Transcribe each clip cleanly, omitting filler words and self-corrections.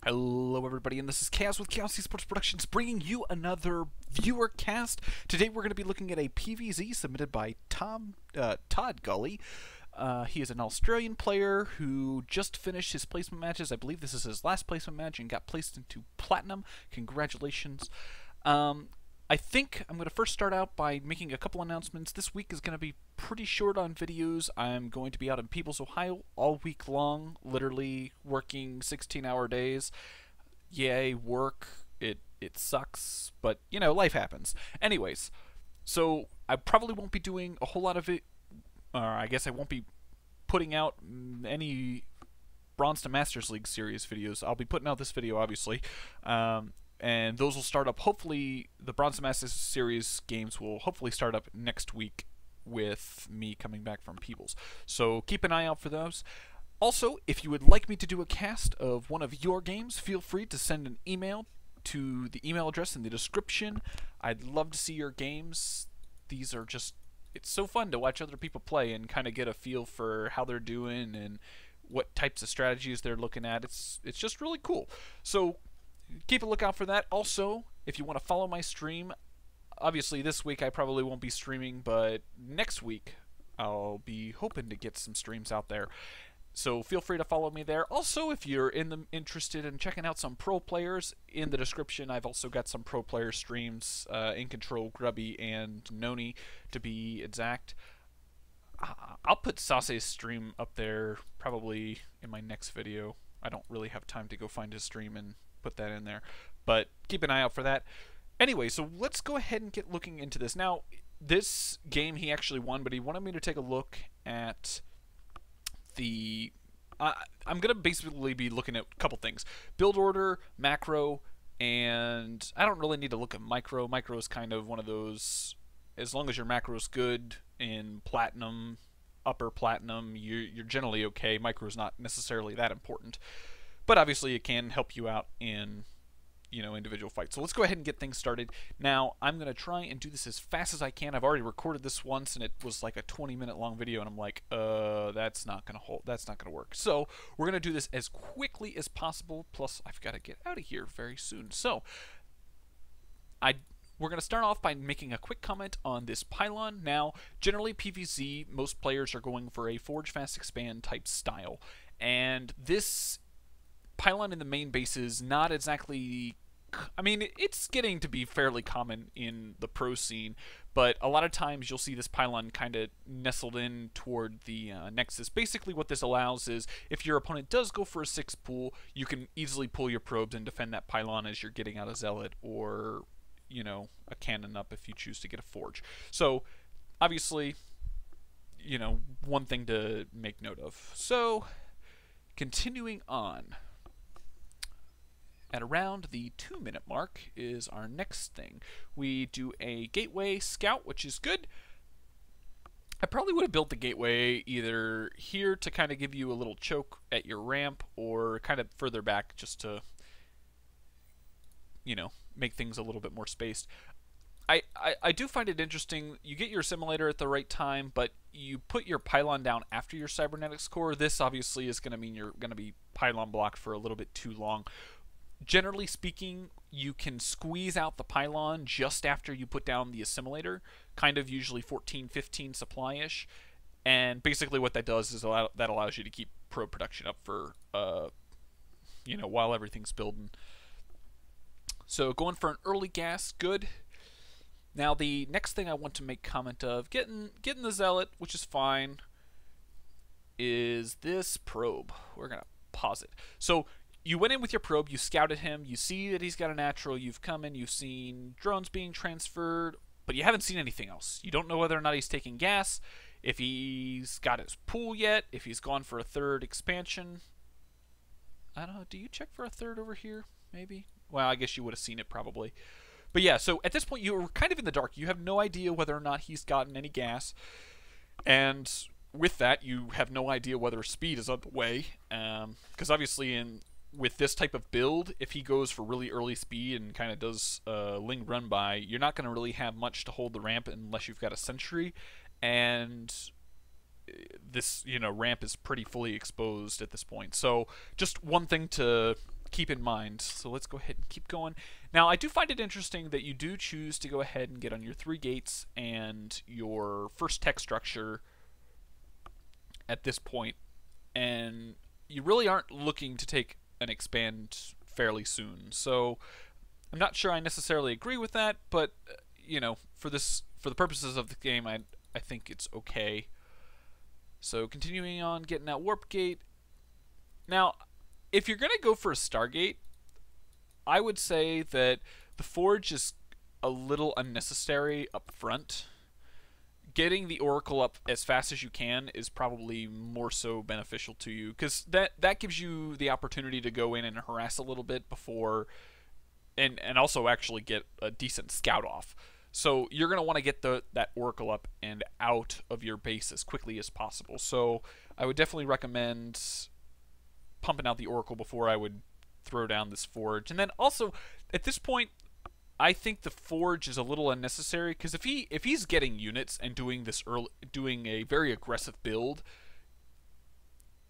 Hello everybody, and this is Chaos with Chaos Esports Productions bringing you another viewer cast. Today we're going to be looking at a PvZ submitted by ToddGuley. He is an Australian player who just finished his placement matches. I believe this is his last placement match and got placed into Platinum. Congratulations. I think I'm going to first start out by making a couple announcements. This week is going to be pretty short on videos. I'm going to be out in Peebles, Ohio all week long, literally working 16-hour days. Yay, work. It sucks, but, you know, life happens. Anyways, so I probably won't be doing a whole lot of it, or I guess I won't be putting out any Bronze to Masters League series videos. I'll be putting out this video, obviously. And those will start up, hopefully, the Bronze Masters Series games will hopefully start up next week with me coming back from Peebles. So keep an eye out for those. Also, if you would like me to do a cast of one of your games, feel free to send an email to the email address in the description. I'd love to see your games. These are just, it's so fun to watch other people play and kind of get a feel for how they're doing and what types of strategies they're looking at. It's just really cool. So keep a lookout for that. Also, if you want to follow my stream, obviously this week I probably won't be streaming, but next week I'll be hoping to get some streams out there. So feel free to follow me there. Also, if you're interested in checking out some pro players, in the description I've also got some pro player streams, In Control, Grubby, and Noni to be exact. I'll put Sase's stream up there probably in my next video. I don't really have time to go find his stream and put that in there, but keep an eye out for that. Anyway, so let's go ahead and get looking into this. Now, this game he actually won, but he wanted me to take a look at the I'm gonna basically be looking at a couple things: build order, macro, and I don't really need to look at micro. Micro is kind of one of those, as long as your macro is good in platinum, upper platinum, you're generally okay. Micro is not necessarily that important, but obviously it can help you out in, you know, individual fights. So let's go ahead and get things started. Now, I'm going to try and do this as fast as I can. I've already recorded this once, and it was like a 20-minute long video, and I'm like, that's not going to hold. That's not going to work. So we're going to do this as quickly as possible, plus I've got to get out of here very soon. So we're going to start off by making a quick comment on this pylon. Now, generally PvZ, most players are going for a Forge Fast Expand type style, and this pylon in the main base is not exactly, I mean, it's getting to be fairly common in the pro scene, but a lot of times you'll see this pylon kind of nestled in toward the nexus. Basically what this allows is, if your opponent does go for a 6 pull, you can easily pull your probes and defend that pylon as you're getting out a zealot or, you know, a cannon up if you choose to get a forge. So obviously, you know, one thing to make note of. So continuing on, at around the 2-minute mark is our next thing. We do a gateway scout, which is good. I probably would have built the gateway either here to kind of give you a little choke at your ramp, or kind of further back just to, you know, make things a little bit more spaced. I do find it interesting. You get your assimilator at the right time, but you put your pylon down after your cybernetics core. This obviously is going to mean you're going to be pylon blocked for a little bit too long. Generally speaking, you can squeeze out the pylon just after you put down the assimilator, kind of usually 14-15 supply-ish, and basically what that does is that allows you to keep probe production up for, you know, while everything's building. So going for an early gas, good. Now the next thing I want to make comment of, getting the zealot, which is fine, is this probe. We're going to pause it. So you went in with your probe, you scouted him, you see that he's got a natural, you've come in, you've seen drones being transferred, but you haven't seen anything else. You don't know whether or not he's taking gas, if he's got his pool yet, if he's gone for a 3rd expansion. I don't know, do you check for a 3rd over here, maybe? Well, I guess you would have seen it probably. But yeah, so at this point you're kind of in the dark. You have no idea whether or not he's gotten any gas, and with that you have no idea whether speed is on the way, because obviously with this type of build, if he goes for really early speed and kind of does Ling run by, you're not going to really have much to hold the ramp unless you've got a sentry, and this, you know, ramp is pretty fully exposed at this point. So just one thing to keep in mind. So let's go ahead and keep going. Now, I do find it interesting that you do choose to go ahead and get on your 3 gates and your first tech structure at this point, and you really aren't looking to take an expand fairly soon. So I'm not sure I necessarily agree with that, but you know, for the purposes of the game, I think it's okay. So continuing on, getting that warp gate. Now, if you're gonna go for a Stargate, I would say that the forge is a little unnecessary up front. Getting the Oracle up as fast as you can is probably more so beneficial to you, because that gives you the opportunity to go in and harass a little bit before, and also actually get a decent scout off. So you're going to want to get that Oracle up and out of your base as quickly as possible. So I would definitely recommend pumping out the Oracle before I would throw down this forge. And then also, at this point, I think the forge is a little unnecessary, because if he's getting units and doing a very aggressive build,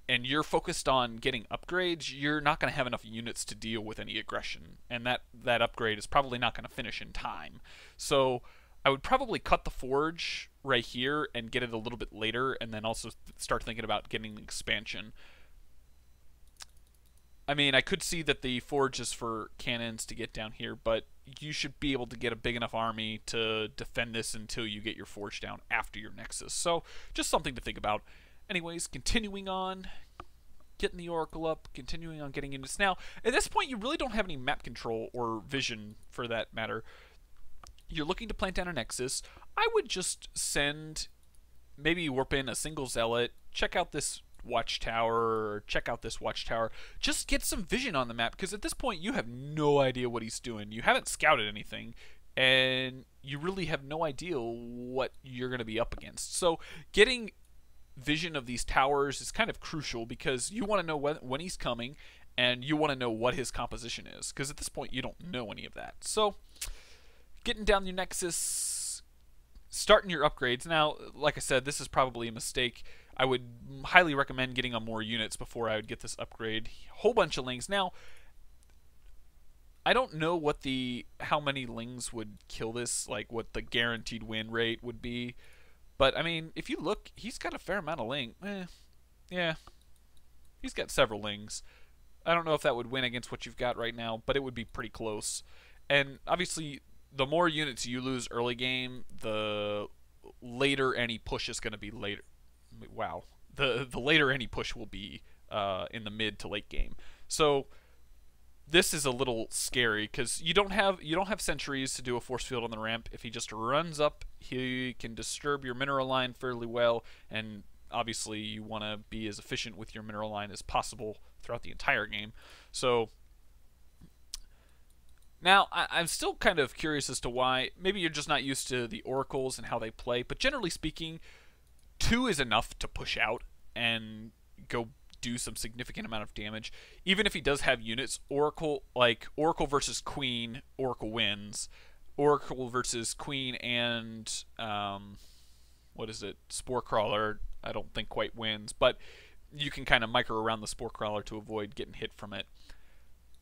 and you're focused on getting upgrades, you're not going to have enough units to deal with any aggression, and that upgrade is probably not going to finish in time. So I would probably cut the forge right here and get it a little bit later, and then also start thinking about getting the expansion. I mean, I could see that the forge is for cannons to get down here, but you should be able to get a big enough army to defend this until you get your forge down after your Nexus. So, just something to think about. Anyways, continuing on, getting the Oracle up, continuing on getting units. Now, at this point, you really don't have any map control or vision, for that matter. You're looking to plant down a Nexus. I would just maybe warp in a single Zealot, check out this watchtower, or check out this watchtower. Just get some vision on the map, because at this point you have no idea what he's doing. You haven't scouted anything, and you really have no idea what you're going to be up against. So getting vision of these towers is kind of crucial, because you want to know when he's coming, and you want to know what his composition is, because at this point you don't know any of that. So getting down your Nexus, starting your upgrades. Now, like I said, this is probably a mistake. I would highly recommend getting on more units before I would get this upgrade. Whole bunch of lings. Now, I don't know how many lings would kill this, like what the guaranteed win rate would be. But, I mean, if you look, he's got a fair amount of ling. Yeah. He's got several lings. I don't know if that would win against what you've got right now, but it would be pretty close. And, obviously, the more units you lose early game, the later any push is going to be later. Wow, the later any push will be in the mid to late game. So this is a little scary, because you don't have sentries to do a force field on the ramp. If he just runs up, he can disturb your mineral line fairly well, and obviously you want to be as efficient with your mineral line as possible throughout the entire game. So now I'm still kind of curious as to why. Maybe you're just not used to the oracles and how they play, but generally speaking, 2 is enough to push out and go do some significant amount of damage. Even if he does have units, Oracle versus Queen, Oracle wins. Oracle versus Queen and what is it? Spore Crawler, I don't think quite wins, but you can kind of micro around the Spore Crawler to avoid getting hit from it.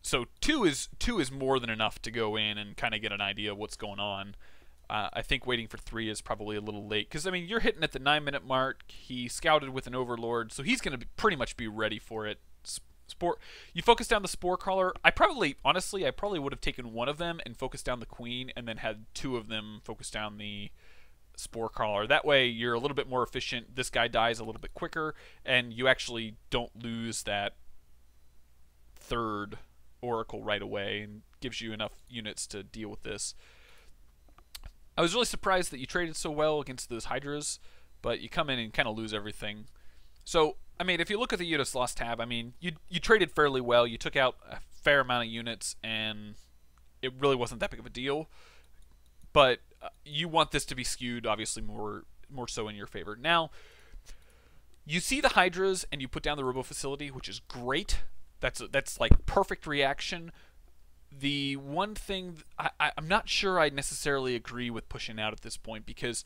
So 2 is more than enough to go in and kind of get an idea of what's going on. I think waiting for 3 is probably a little late, because I mean, you're hitting at the 9-minute mark. He scouted with an Overlord, so he's going to pretty much be ready for it. You focus down the Spore Crawler. Honestly, I probably would have taken one of them and focused down the Queen, and then had 2 of them focus down the Spore Crawler. That way, you're a little bit more efficient. This guy dies a little bit quicker, and you actually don't lose that 3rd Oracle right away, and gives you enough units to deal with this. I was really surprised that you traded so well against those Hydras, but you come in and kind of lose everything. So, I mean, if you look at the units lost tab, I mean, you traded fairly well. You took out a fair amount of units, and it really wasn't that big of a deal. But you want this to be skewed, obviously, more so in your favor. Now, you see the Hydras, and you put down the Robo Facility, which is great. That's like perfect reaction. The one thing, I'm not sure I necessarily agree with pushing out at this point, because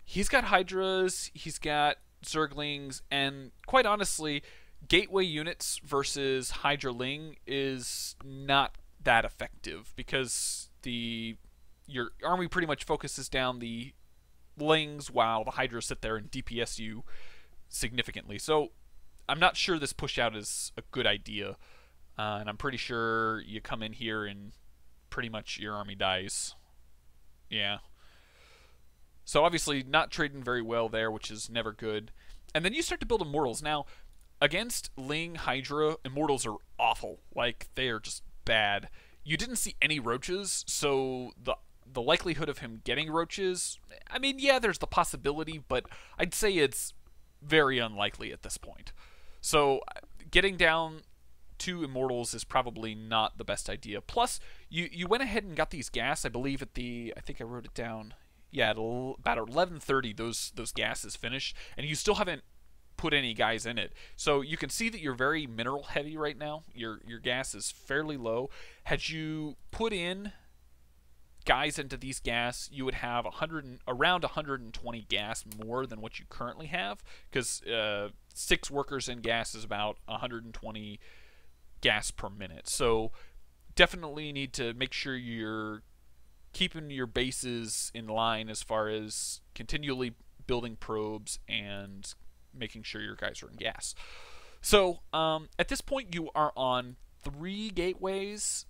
he's got Hydras, he's got Zerglings, and quite honestly, gateway units versus Hydra Ling is not that effective because your army pretty much focuses down the Lings while the Hydra sit there and DPS you significantly. So I'm not sure this push out is a good idea, and I'm pretty sure you come in here and pretty much your army dies. Yeah. So obviously not trading very well there, which is never good. And then you start to build Immortals. Now, against Ling Hydra, Immortals are awful. Like, they are just bad. You didn't see any roaches, so the likelihood of him getting roaches, I mean, yeah, there's the possibility, but I'd say it's very unlikely at this point. So getting down to Immortals is probably not the best idea. Plus, you went ahead and got these gas, I believe, I think I wrote it down. Yeah, at about 11:30, those gases finish, and you still haven't put any guys in it. So you can see that you're very mineral heavy right now. Your gas is fairly low. Had you put in guys into these gas, you would have around 120 gas more than what you currently have, because 6 workers in gas is about 120 gas per minute. So definitely need to make sure you're keeping your bases in line as far as continually building probes and making sure your guys are in gas. So at this point you are on 3 gateways,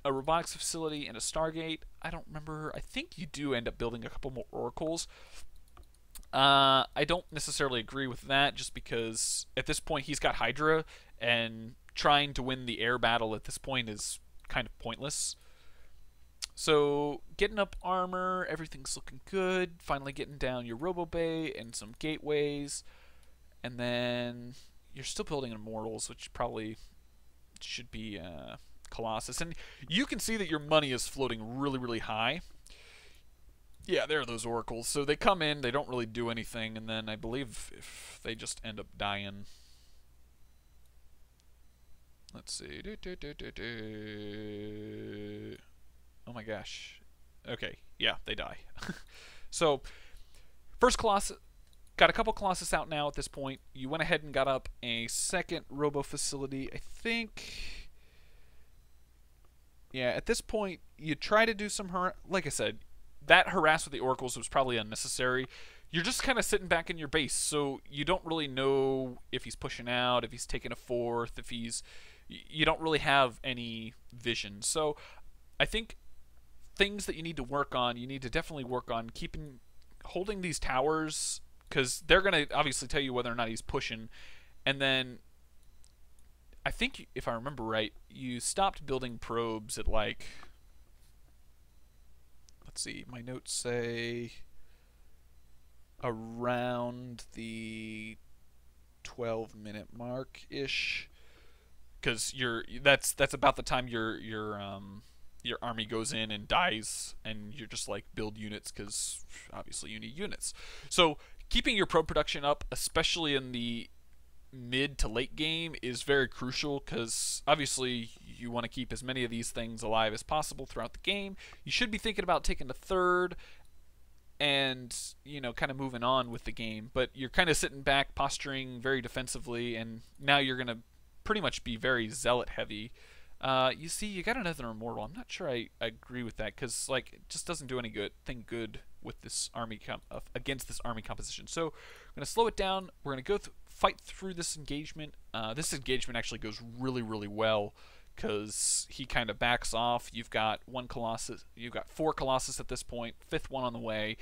a robotics facility, and a Stargate. I don't remember. I think you do end up building a couple more oracles. I don't necessarily agree with that, just because at this point he's got Hydra, and trying to win the air battle at this point is kind of pointless. So getting up armor, everything's looking good. Finally getting down your Robo Bay and some gateways, and then you're still building Immortals, which probably should be Colossus. And you can see that your money is floating really, really high. Yeah, there are those oracles. So they come in, they don't really do anything, and then I believe if they just end up dying. Let's see. Oh my gosh. Okay, yeah, they die. So, first Colossus, got a couple Colossus out now at this point. You went ahead and got up a second Robo facility. I think, yeah, at this point, you try to do some, like I said, that harass with the oracles was probably unnecessary. You're just kind of sitting back in your base, so you don't really know if he's pushing out, if he's taking a fourth, if he's... You don't really have any vision. So, I think things that you need to work on, you need to definitely work on holding these towers, because they're going to obviously tell you whether or not he's pushing. And then I think, if I remember right, you stopped building probes at, like, let's see, my notes say around the 12-minute mark ish, because that's about the time your army goes in and dies, and you're just like, build units, because obviously you need units. So keeping your probe production up, especially in the mid to late game, is very crucial, because obviously you want to keep as many of these things alive as possible throughout the game. You should be thinking about taking the third and, you know, kind of moving on with the game, but you're kind of sitting back, posturing very defensively, and now you're going to pretty much be very zealot heavy. You see, you got another Immortal. I'm not sure I agree with that, because, like, it just doesn't do anything good with this army against this army composition. So we're going to slow it down. We're going to go fight through this engagement. This engagement actually goes really, really well, because he kind of backs off. You've got 1 Colossus. You've got 4 Colossus at this point, 5th one on the way,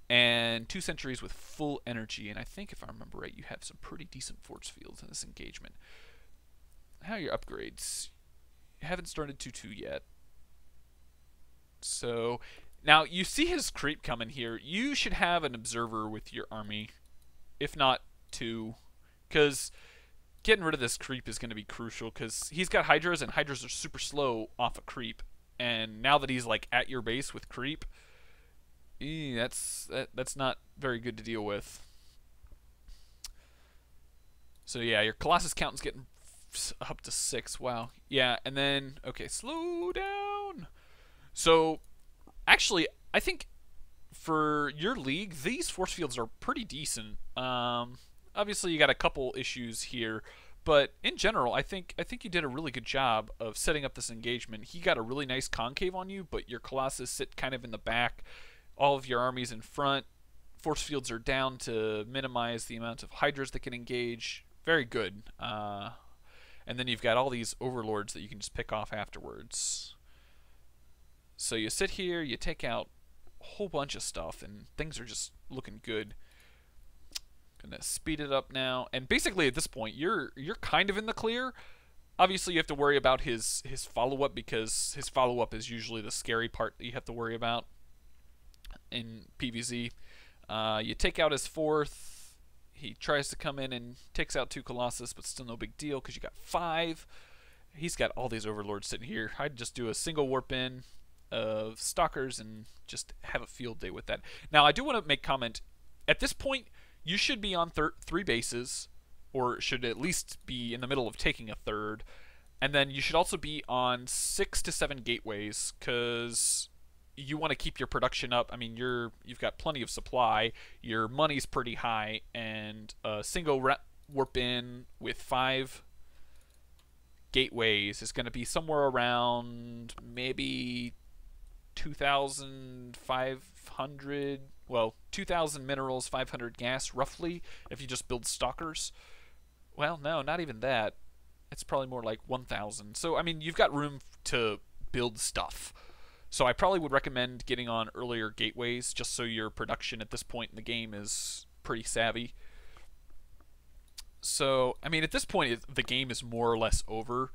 and 2 sentries with full energy. And I think, if I remember right, you have some pretty decent force fields in this engagement. How are your upgrades? You haven't started 2-2 yet. So now you see his creep coming here. You should have an observer with your army, if not 2, because getting rid of this creep is going to be crucial, because he's got Hydras, and Hydras are super slow off a creep. And now that he's like at your base with creep, that's not very good to deal with. So yeah, your Colossus count is getting up to 6. Wow. Yeah, and then, okay, slow down. So actually, I think for your league, these force fields are pretty decent. obviously you got a couple issues here, but in general, I think you did a really good job of setting up this engagement. He got a really nice concave on you, but your Colossus sit kind of in the back. All of your armies in front. Force fields are down to minimize the amount of Hydras that can engage. Very good. And then you've got all these overlords that you can just pick off afterwards. So you sit here, you take out a whole bunch of stuff, and things are just looking good. Gonna speed it up now, and basically at this point you're kind of in the clear. Obviously you have to worry about his follow-up, because his follow-up is usually the scary part that you have to worry about in PvZ. You take out his fourth. He tries to come in and takes out 2 Colossus, but still no big deal because you got 5. He's got all these overlords sitting here. I'd just do a single warp in of stalkers and just have a field day with that. Now I do want to make comment. At this point, you should be on 3 bases, or should at least be in the middle of taking a third. And then you should also be on 6 to 7 gateways, because you want to keep your production up. I mean, you've got plenty of supply, your money's pretty high, and a single warp in with 5 gateways is going to be somewhere around maybe 2,500, well, 2,000 minerals, 500 gas, roughly, if you just build stalkers. Well, no, not even that. It's probably more like 1,000. So, I mean, you've got room to build stuff. So I probably would recommend getting on earlier gateways, just so your production at this point in the game is pretty savvy. So, I mean, at this point, the game is more or less over,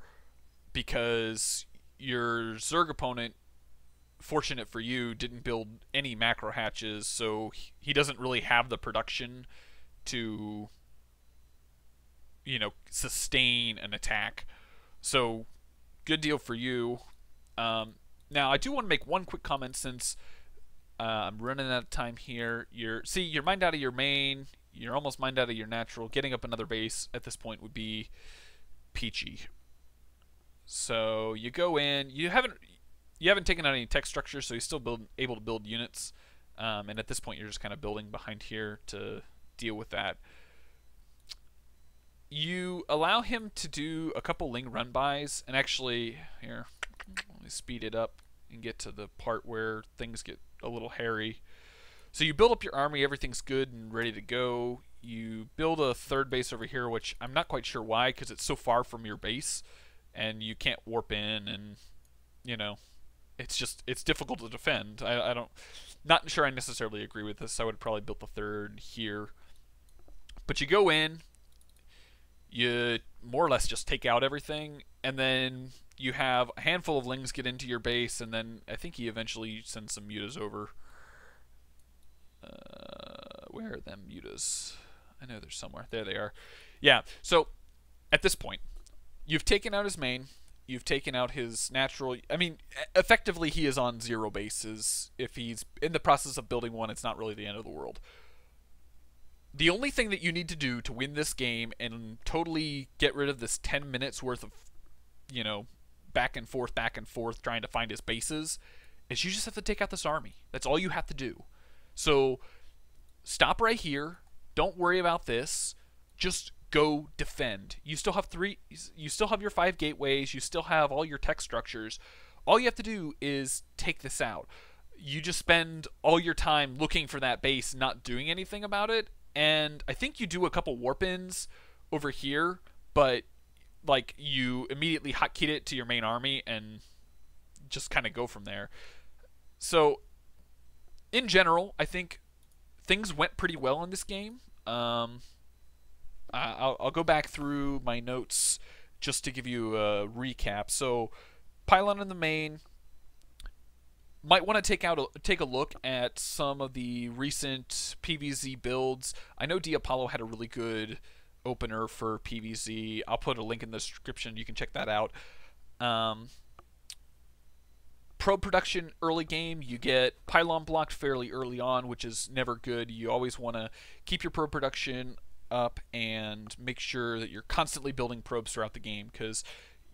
because your Zerg opponent, fortunate for you, didn't build any macro hatches, so he doesn't really have the production to, you know, sustain an attack. So, good deal for you. Now, I do want to make one quick comment, since I'm running out of time here. You're mined out of your main. You're almost mined out of your natural. Getting up another base at this point would be peachy. So you go in. You haven't taken out any tech structure, so you're still able to build units. And at this point, you're just kind of building behind here to deal with that. You allow him to do a couple Ling run-bys, and actually, here, let me speed it up and get to the part where things get a little hairy. So you build up your army, everything's good and ready to go. You build a third base over here, which I'm not quite sure why, because it's so far from your base, and you can't warp in, and, you know, it's difficult to defend. Not sure I necessarily agree with this. I would have probably built the third here. But you go in, you more or less just take out everything, and then you have a handful of Lings get into your base, and then I think he eventually sends some mutas over. Where are them mutas? I know they're somewhere. There they are. Yeah, so at this point, you've taken out his main, you've taken out his natural. I mean, effectively he is on 0 bases. If he's in the process of building one, it's not really the end of the world. The only thing that you need to do to win this game and totally get rid of this 10 minutes worth of, you know, back and forth trying to find his bases, is you just have to take out this army. That's all you have to do. So stop right here. Don't worry about this. Just go defend. You still have your 5 gateways, you still have all your tech structures. All you have to do is take this out. You just spend all your time looking for that base, not doing anything about it. And I think you do a couple warp-ins over here, but like you immediately hotkeyed it to your main army and just kind of go from there. So in general, I think things went pretty well in this game. I'll go back through my notes just to give you a recap. So pylon in the main. Might want to take a look at some of the recent PvZ builds. I know Apollo had a really good opener for PvZ. I'll put a link in the description. You can check that out. Probe production early game, you get pylon blocked fairly early on, which is never good. You always want to keep your probe production up and make sure that you're constantly building probes throughout the game, because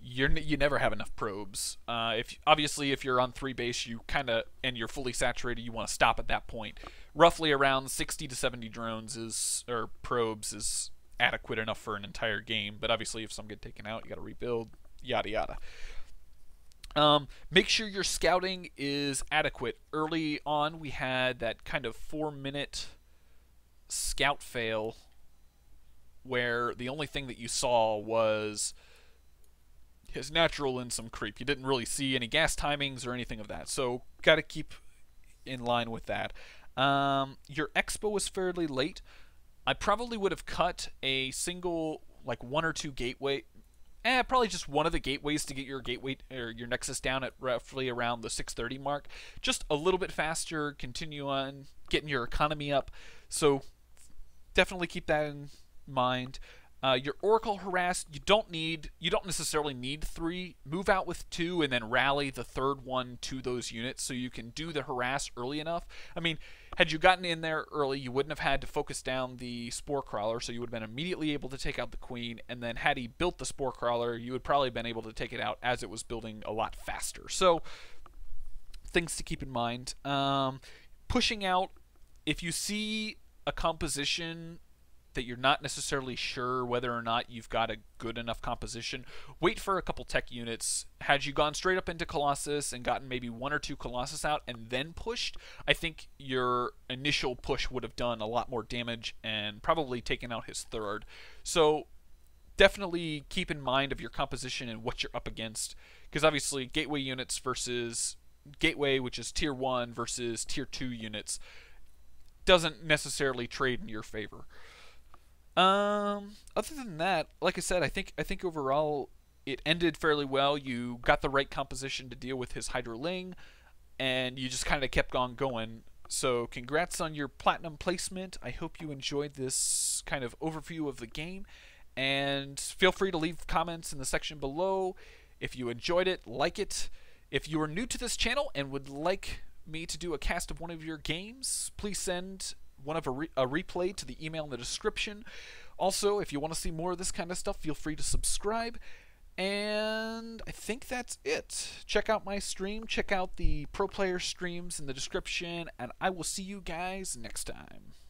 you never have enough probes. If obviously if you're on 3 base, you kind of and you're fully saturated, you want to stop at that point. Roughly around 60 to 70 drones is or probes is adequate enough for an entire game. But obviously, if some get taken out, you got to rebuild. Yada yada. Make sure your scouting is adequate. Early on, we had that kind of 4-minute scout fail where the only thing that you saw was his natural and some creep. You didn't really see any gas timings or anything of that. So got to keep in line with that. Your expo was fairly late. I probably would have cut a single, like 1 or 2 gateway. Probably just one of the gateways to get your gateway or your nexus down at roughly around the 630 mark. Just a little bit faster. Continue on getting your economy up. So definitely keep that in mind. Your Oracle harass, you don't necessarily need 3. Move out with 2 and then rally the 3rd one to those units so you can do the harass early enough. I mean, had you gotten in there early, you wouldn't have had to focus down the Spore Crawler, so you would have been immediately able to take out the Queen, and then had he built the Spore Crawler, you would probably have been able to take it out as it was building a lot faster. So, things to keep in mind. Pushing out, if you see a composition that you're not necessarily sure whether or not you've got a good enough composition, wait for a couple tech units. Had you gone straight up into Colossus and gotten maybe 1 or 2 Colossus out and then pushed, I think your initial push would have done a lot more damage and probably taken out his 3rd. So definitely keep in mind of your composition and what you're up against, because obviously gateway units versus gateway, which is tier 1 versus tier 2 units, doesn't necessarily trade in your favor. Other than that, like I said, I think overall it ended fairly well. You got the right composition to deal with his Hydroling, and you just kind of kept on going. So congrats on your platinum placement. I hope you enjoyed this kind of overview of the game, and feel free to leave comments in the section below. If you enjoyed it, like it. If you are new to this channel and would like me to do a cast of one of your games, please send one of a replay to the email in the description. Also, if you want to see more of this kind of stuff, feel free to subscribe. And I think that's it. Check out my stream, check out the pro player streams in the description, and I will see you guys next time.